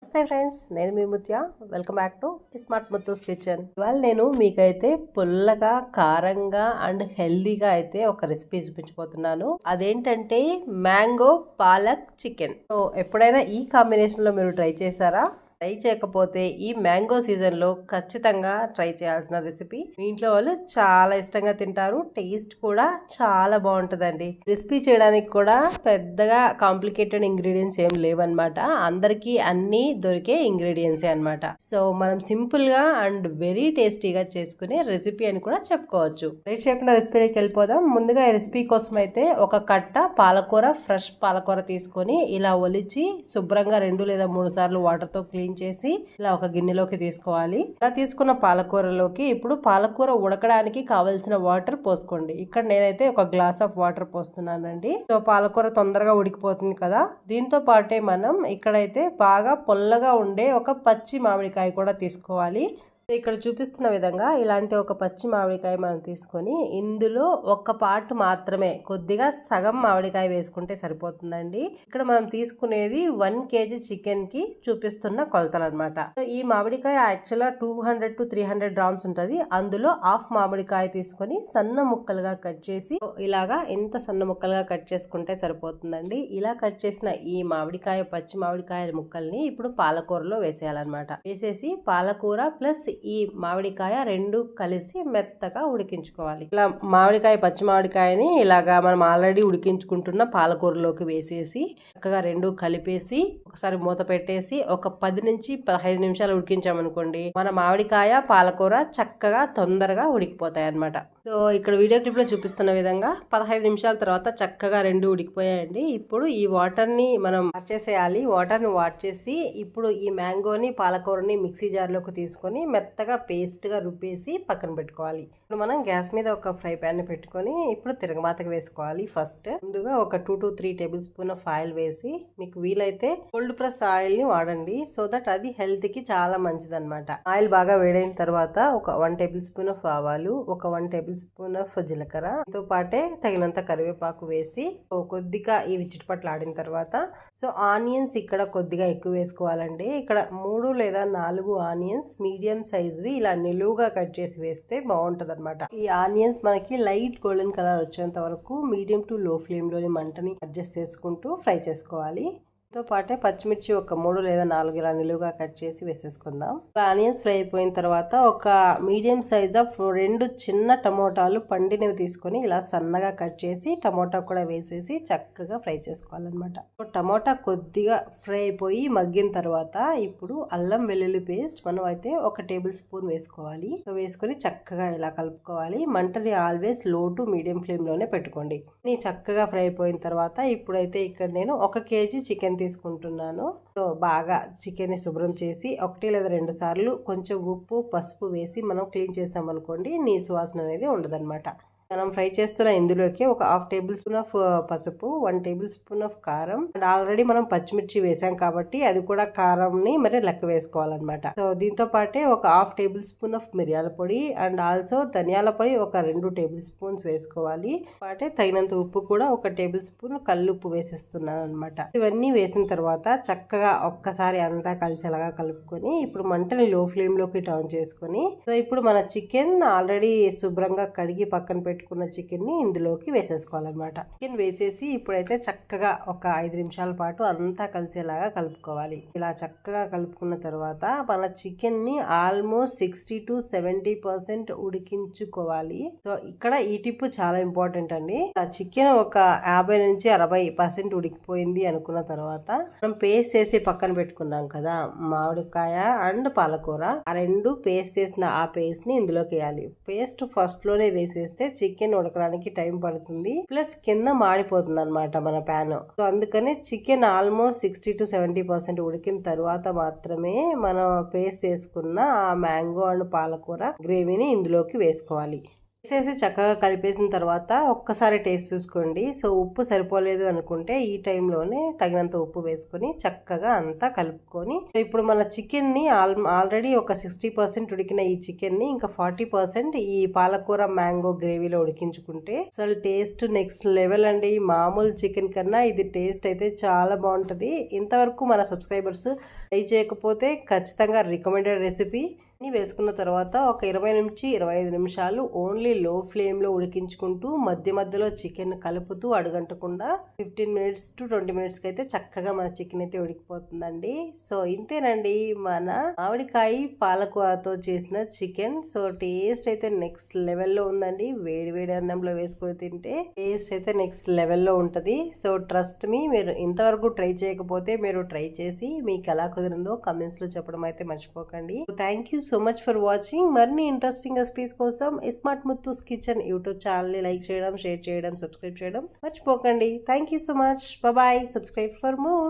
నమస్తే ఫ్రెండ్స్, నేను మీ Mutya. Welcome back to smart Muthu's kitchen. ఇవాళ నేను మీకైతే పుల్లగా, కారంగా అండ్ హెల్దీగా అయితే ఒక రెసిపీ చూపించబోతున్నాను. అదేంటంటే మ్యాంగో పాలక్ చికెన్. సో ఎప్పుడైనా ఈ కాంబినేషన్ లో మీరు ట్రై చేశారా? ట్రై చేయకపోతే ఈ మ్యాంగో సీజన్ లో ఖచ్చితంగా ట్రై చేయాల్సిన రెసిపీ. మీ ఇంట్లో వాళ్ళు చాలా ఇష్టంగా తింటారు. టేస్ట్ కూడా చాలా బాగుంటుందండి. రెసిపీ చేయడానికి కూడా పెద్దగా కాంప్లికేటెడ్ ఇంగ్రీడియంట్స్ ఏం లేవన్నమాట. అందరికీ అన్ని దొరికే ఇంగ్రీడియంట్సే అన్నమాట. సో మనం సింపుల్ గా అండ్ వెరీ టేస్టీగా చేసుకునే రెసిపీ అని కూడా చెప్పుకోవచ్చు. లేట్ చేయకుండా రెసిపీలోకి వెళ్ళిపోదాం. ముందుగా ఈ రెసిపీ కోసం అయితే ఒక కట్ట పాలకూర, ఫ్రెష్ పాలకూర తీసుకొని ఇలా ఒలిచి శుభ్రంగా 2 లేదా 3 సార్లు వాటర్ తో క్లీన్ చేసి ఇలా ఒక గిన్నెలోకి తీసుకోవాలి. ఇలా తీసుకున్న పాలకూరలోకి ఇప్పుడు పాలకూర ఉడకడానికి కావలసిన వాటర్ పోసుకోండి. ఇక్కడ నేనైతే ఒక గ్లాస్ ఆఫ్ వాటర్ పోస్తున్నానండి. సో పాలకూర తొందరగా ఉడికిపోతుంది కదా. దీంతో పాటే మనం ఇక్కడైతే బాగా పొల్లగా ఉండే ఒక పచ్చి మామిడికాయ కూడా తీసుకోవాలి. ఇక్కడ చూపిస్తున్న విధంగా ఇలాంటి ఒక పచ్చి మామిడికాయ మనం తీసుకొని ఇందులో ఒక పార్ట్ మాత్రమే, కొద్దిగా సగం మామిడికాయ వేసుకుంటే సరిపోతుందండి. ఇక్కడ మనం తీసుకునేది 1 kg చికెన్ కి చూపిస్తున్న కొలతలు అనమాట. ఈ మామిడికాయ యాక్చువల్గా 200 to 300 గ్రామ్స్ ఉంటుంది. అందులో హాఫ్ మామిడికాయ తీసుకొని సన్న ముక్కలుగా కట్ చేసి ఇలాగా ఇంత సన్న ముక్కలుగా కట్ చేసుకుంటే సరిపోతుందండి. ఇలా కట్ చేసిన ఈ మామిడికాయ, పచ్చి మామిడికాయ ముక్కల్ని ఇప్పుడు పాలకూరలో వేసేయాలన్నమాట. వేసేసి పాలకూర ప్లస్ ఈ మామిడికాయ 2 కలిసి మెత్తగా ఉడికించుకోవాలి. ఇలా మామిడికాయ, పచ్చి మామిడికాయని ఇలాగా మనం ఆల్రెడీ ఉడికించుకుంటున్న పాలకూరలోకి వేసేసి చక్కగా 2 కలిపేసి ఒకసారి మూత పెట్టేసి ఒక 10 నుంచి 15 నిమిషాలు ఉడికించామనుకోండి, మన మామిడికాయ, పాలకూర చక్కగా తొందరగా ఉడికిపోతాయి అన్నమాట. సో ఇక్కడ వీడియో క్లిప్ లో చూపిస్తున్న విధంగా 15 నిమిషాల తర్వాత చక్కగా 2 ఉడికిపోయాయండి. ఇప్పుడు ఈ వాటర్ ని మనం వార్చేసేయాలి. వాటర్ ని వార్చేసి ఇప్పుడు ఈ మ్యాంగోని, పాలకూరని మిక్సీ జార్ లోకి తీసుకొని మెత్తగా పేస్ట్ గా రుబ్బేసి పక్కన పెట్టుకోవాలి. ఇప్పుడు మనం గ్యాస్ మీద ఒక ఫ్రై ప్యాన్ ని పెట్టుకొని ఇప్పుడు తిరగమాతకు వేసుకోవాలి. ఫస్ట్ ముందుగా ఒక 2 to 3 table spoon of oil వేసి, మీకు వీలైతే కోల్డ్ ప్రెస్ ఆయిల్ ని వాడండి. సో దట్ అది హెల్త్ కి చాలా మంచిది అనమాట. ఆయిల్ బాగా వేడైన తర్వాత ఒక 1 టేబుల్ స్పూన్ ఆఫ్ ఆవాలు, ఒక 1 టేబుల్ స్పూన్ ఆఫ్ జీలకర్ర, తో పాటే తగినంత కరివేపాకు వేసి కొద్దిగా ఇవి చిటపట్లు ఆడిన తర్వాత సో ఆనియన్స్ ఇక్కడ కొద్దిగా ఎక్కువ వేసుకోవాలండి. ఇక్కడ 3 లేదా 4 ఆనియన్స్ మీడియం సైజ్వి ఇలా నిలువుగా కట్ చేసి వేస్తే బాగుంటది అనమాట. ఈ ఆనియన్స్ మనకి లైట్ గోల్డెన్ కలర్ వచ్చేంత వరకు మీడియం టు లో ఫ్లేమ్ లోని మంటని అడ్జస్ట్ చేసుకుంటూ ఫ్రై చేసుకోవాలి. తో పాటే పచ్చిమిర్చి ఒక 3 లేదా 4 ఇలా నిలువుగా కట్ చేసి వేసేసుకుందాం. ఆనియన్స్ ఫ్రై అయిపోయిన తర్వాత ఒక మీడియం సైజ్ ఆఫ్ 2 చిన్న టమోటాలు పండినవి తీసుకొని ఇలా సన్నగా కట్ చేసి టమోటా కూడా వేసేసి చక్కగా ఫ్రై చేసుకోవాలన్నమాట. టమోటా కొద్దిగా ఫ్రై అయిపోయి మగ్గిన తర్వాత ఇప్పుడు అల్లం వెల్లుల్లి పేస్ట్ మనం అయితే 1 టేబుల్ స్పూన్ వేసుకోవాలి. సో వేసుకొని చక్కగా ఇలా కలుపుకోవాలి. మంటని ఆల్వేస్ లో టు మీడియం ఫ్లేమ్ లోనే పెట్టుకోండి. చక్కగా ఫ్రై అయిపోయిన తర్వాత ఇప్పుడైతే ఇక్కడ నేను 1 kg చికెన్ తీసుకుంటున్నాను. సో బాగా చికెన్ ని శుభ్రం చేసి 1 లేదా 2 సార్లు కొంచెం ఉప్పు, పసుపు వేసి మనం క్లీన్ చేసాం అనుకోండి, నీసు వాసన అనేది ఉండదన్నమాట. మనం ఫ్రై చేస్తున్న ఇందులోకి ఒక 1/2 టేబుల్ స్పూన్ ఆఫ్ పసుపు, 1 టేబుల్ స్పూన్ ఆఫ్ కారం అండ్ ఆల్రెడీ మనం పచ్చిమిర్చి వేసాం కాబట్టి అది కూడా కారంని మరి లెక్క వేసుకోవాలన్నమాట. సో దీంతో పాటే ఒక 1/2 టేబుల్ స్పూన్ ఆఫ్ మిరియాల పొడి అండ్ ఆల్సో ధనియాల పొడి ఒక 2 టేబుల్ స్పూన్స్ వేసుకోవాలి. పాటే తగినంత ఉప్పు కూడా 1 టేబుల్ స్పూన్ కల్లుప్పు వేసేస్తున్నాను అనమాట. ఇవన్నీ వేసిన తర్వాత చక్కగా ఒక్కసారి అంతా కలిసేలాగా కలుపుకొని ఇప్పుడు మంటని లో ఫ్లేమ్ లోకి టర్న్ చేసుకొని సో ఇప్పుడు మన చికెన్ ఆల్రెడీ శుభ్రంగా కడిగి పక్కన పెట్టుకున్న చికెన్ ని ఇందులోకి వేసేసుకోవాలన్నమాట. చికెన్ వేసేసి ఇప్పుడైతే చక్కగా ఒక 5 నిమిషాల పాటు అంతా కలిసేలాగా కలుపుకోవాలి. ఇలా చక్కగా కలుపుకున్న తర్వాత మన చికెన్ ని ఆల్మోస్ట్ 60 to 70% ఉడికించుకోవాలి. సో ఇక్కడ ఈ టిప్ చాలా ఇంపార్టెంట్ అండి. చికెన్ ఒక 50 నుంచి 60% ఉడికిపోయింది అనుకున్న తర్వాత మనం పేస్ట్ చేసి పక్కన పెట్టుకున్నాం కదా మామిడికాయ అండ్ పాలకూర, ఆ 2 పేస్ట్ చేసిన ఆ పేస్ట్ ని ఇందులోకి వేయాలి. పేస్ట్ ఫస్ట్ లోనే వేసేస్తే చికెన్ ఉడకడానికి టైం పడుతుంది, ప్లస్ కింద మాడిపోతుంది అనమాట మన ప్యాన్. సో అందుకని చికెన్ ఆల్మోస్ట్ 60 to 70% ఉడికిన తర్వాత మాత్రమే మనం పేస్ట్ చేసుకున్న ఆ మ్యాంగో అండ్ పాలకూర గ్రేవీని ఇందులోకి వేసుకోవాలి. వేసేసి చక్కగా కలిపేసిన తర్వాత ఒక్కసారి టేస్ట్ చూసుకోండి. సో ఉప్పు సరిపోలేదు అనుకుంటే ఈ టైంలోనే తగినంత ఉప్పు వేసుకొని చక్కగా అంతా కలుపుకొని, ఇప్పుడు మన చికెన్ ని ఆల్రెడీ ఒక 60% ఉడికిన ఈ చికెన్ ని ఇంకా 40% ఈ పాలకూర మ్యాంగో గ్రేవీలో ఉడికించుకుంటే అసలు టేస్ట్ నెక్స్ట్ లెవెల్ అండి. మామూలు చికెన్ కన్నా ఇది టేస్ట్ అయితే చాలా బాగుంటది. ఇంతవరకు మన సబ్స్క్రైబర్స్ ట్రై చేయకపోతే ఖచ్చితంగా రికమెండెడ్ రెసిపీ. వేసుకున్న తర్వాత ఒక 20 నుంచి 25 నిమిషాలు ఓన్లీ లో ఫ్లేమ్ లో ఉడికించుకుంటూ మధ్య మధ్యలో చికెన్ కలుపుతూ అడుగంటకుండా 15 మినిట్స్ టు 20 మినిట్స్ కి అయితే చక్కగా మన చికెన్ అయితే ఉడికిపోతుందండి. సో ఇంతేనండి మన మామిడికాయ పాలకూరతో చేసిన చికెన్. సో టేస్ట్ అయితే నెక్స్ట్ లెవెల్లో ఉందండి. వేడి వేడి అన్నంలో వేసుకొని తింటే టేస్ట్ అయితే నెక్స్ట్ లెవెల్లో ఉంటది. సో ట్రస్ట్ మీ, మీరు ఇంతవరకు ట్రై చేయకపోతే మీరు ట్రై చేసి మీకు ఎలా కుదిరిందో కమెంట్స్ లో చెప్పడం అయితే మర్చిపోకండి. Thank you so much for watching. మరిన్ని ఇంట్రెస్టింగ్ రెసిపీస్ కోసం స్మార్ట్ ముత్తూస్ కిచెన్ యూట్యూబ్ ఛానల్ని లైక్ చేయడం, షేర్ చేయడం, సబ్స్క్రైబ్ చేయడం మర్చిపోకండి. Thank you so much. Bye. Subscribe for more.